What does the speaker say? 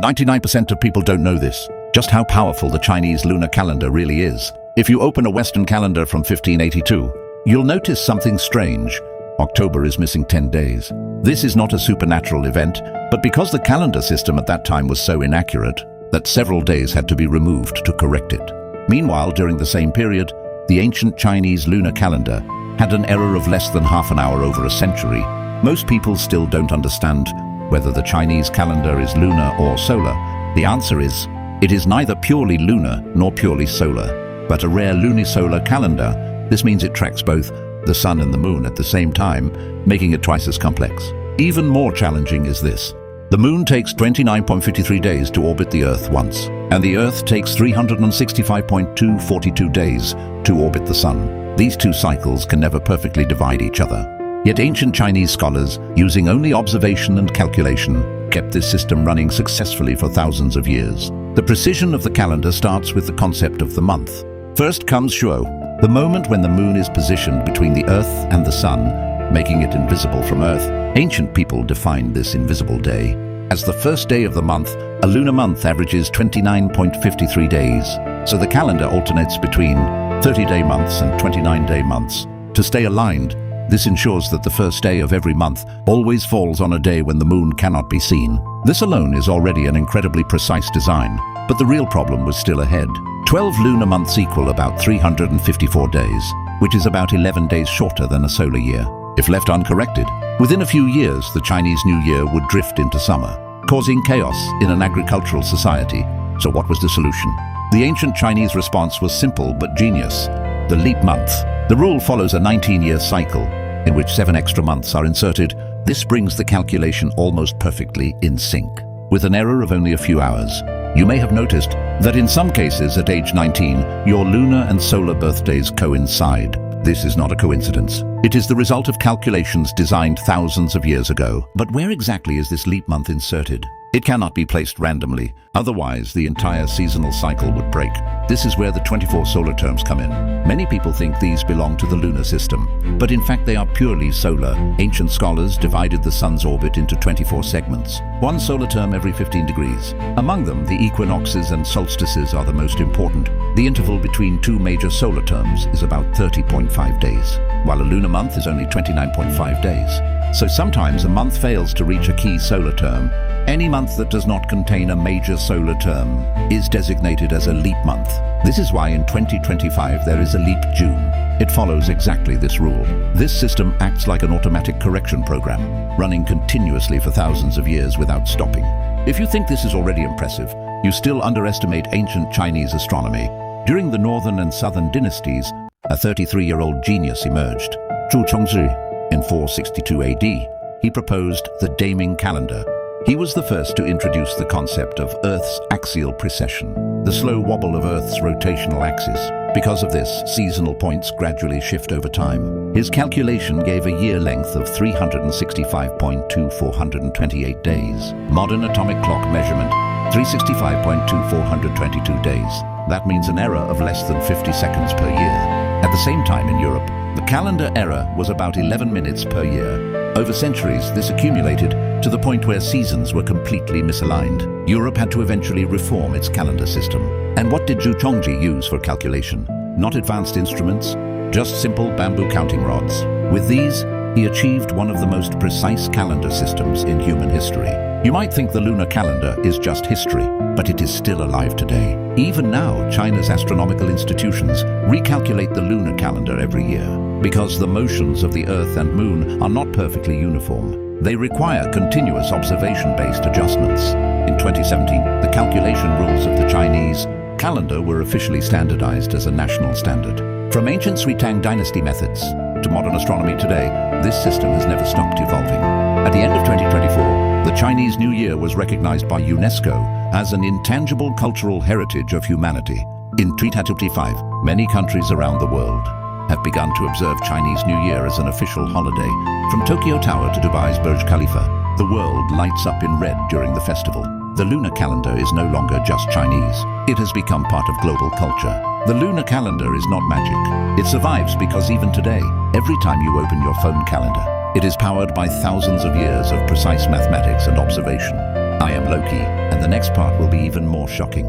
99% of people don't know this, just how powerful the Chinese lunar calendar really is. If you open a Western calendar from 1582, you'll notice something strange. October is missing 10 days. This is not a supernatural event, but because the calendar system at that time was so inaccurate that several days had to be removed to correct it. Meanwhile, during the same period, the ancient Chinese lunar calendar had an error of less than half an hour over a century. Most people still don't understand whether the Chinese calendar is lunar or solar. The answer is, it is neither purely lunar nor purely solar, but a rare lunisolar calendar. This means it tracks both the sun and the moon at the same time, making it twice as complex. Even more challenging is this. The moon takes 29.53 days to orbit the Earth once, and the Earth takes 365.242 days to orbit the sun. These two cycles can never perfectly divide each other. Yet ancient Chinese scholars, using only observation and calculation, kept this system running successfully for thousands of years. The precision of the calendar starts with the concept of the month. First comes Shuo, the moment when the moon is positioned between the Earth and the sun, making it invisible from Earth. Ancient people defined this invisible day as the first day of the month. A lunar month averages 29.53 days, so the calendar alternates between 30-day months and 29-day months. To stay aligned, this ensures that the first day of every month always falls on a day when the moon cannot be seen. This alone is already an incredibly precise design, but the real problem was still ahead. 12 lunar months equal about 354 days, which is about 11 days shorter than a solar year. If left uncorrected, within a few years the Chinese New Year would drift into summer, causing chaos in an agricultural society. So what was the solution? The ancient Chinese response was simple but genius: the leap month. The rule follows a 19-year cycle in which 7 extra months are inserted. This brings the calculation almost perfectly in sync, with an error of only a few hours. You may have noticed that in some cases at age 19, your lunar and solar birthdays coincide. This is not a coincidence. It is the result of calculations designed thousands of years ago. But where exactly is this leap month inserted? It cannot be placed randomly, otherwise the entire seasonal cycle would break. This is where the 24 solar terms come in. Many people think these belong to the lunar system, but in fact they are purely solar. Ancient scholars divided the sun's orbit into 24 segments, one solar term every 15 degrees. Among them, the equinoxes and solstices are the most important. The interval between two major solar terms is about 30.5 days, while a lunar month is only 29.5 days. So sometimes a month fails to reach a key solar term. Any month that does not contain a major solar term is designated as a leap month. This is why in 2025 there is a leap June. It follows exactly this rule. This system acts like an automatic correction program, running continuously for thousands of years without stopping. If you think this is already impressive, you still underestimate ancient Chinese astronomy. During the northern and southern dynasties, a 33-year-old genius emerged, Zhu Chongzhi. In 462 AD, he proposed the Daming calendar. He was the first to introduce the concept of Earth's axial precession, the slow wobble of Earth's rotational axis. Because of this, seasonal points gradually shift over time. His calculation gave a year length of 365.2428 days. Modern atomic clock measurement, 365.2422 days. That means an error of less than 50 seconds per year. At the same time in Europe, the calendar error was about 11 minutes per year. Over centuries, this accumulated to the point where seasons were completely misaligned. Europe had to eventually reform its calendar system. And what did Zhu Chongzhi use for calculation? Not advanced instruments, just simple bamboo counting rods. With these, he achieved one of the most precise calendar systems in human history. You might think the lunar calendar is just history, but it is still alive today. Even now, China's astronomical institutions recalculate the lunar calendar every year, because the motions of the Earth and Moon are not perfectly uniform. They require continuous observation-based adjustments. In 2017, the calculation rules of the Chinese calendar were officially standardized as a national standard. From ancient Sui Tang dynasty methods to modern astronomy today, this system has never stopped evolving. At the end of 2024, the Chinese New Year was recognized by UNESCO as an intangible cultural heritage of humanity. In 2025, many countries around the world have begun to observe Chinese New Year as an official holiday. From Tokyo Tower to Dubai's Burj Khalifa, the world lights up in red during the festival. The lunar calendar is no longer just Chinese. It has become part of global culture. The lunar calendar is not magic. It survives because even today, every time you open your phone calendar, it is powered by thousands of years of precise mathematics and observation. I am Loki, and the next part will be even more shocking.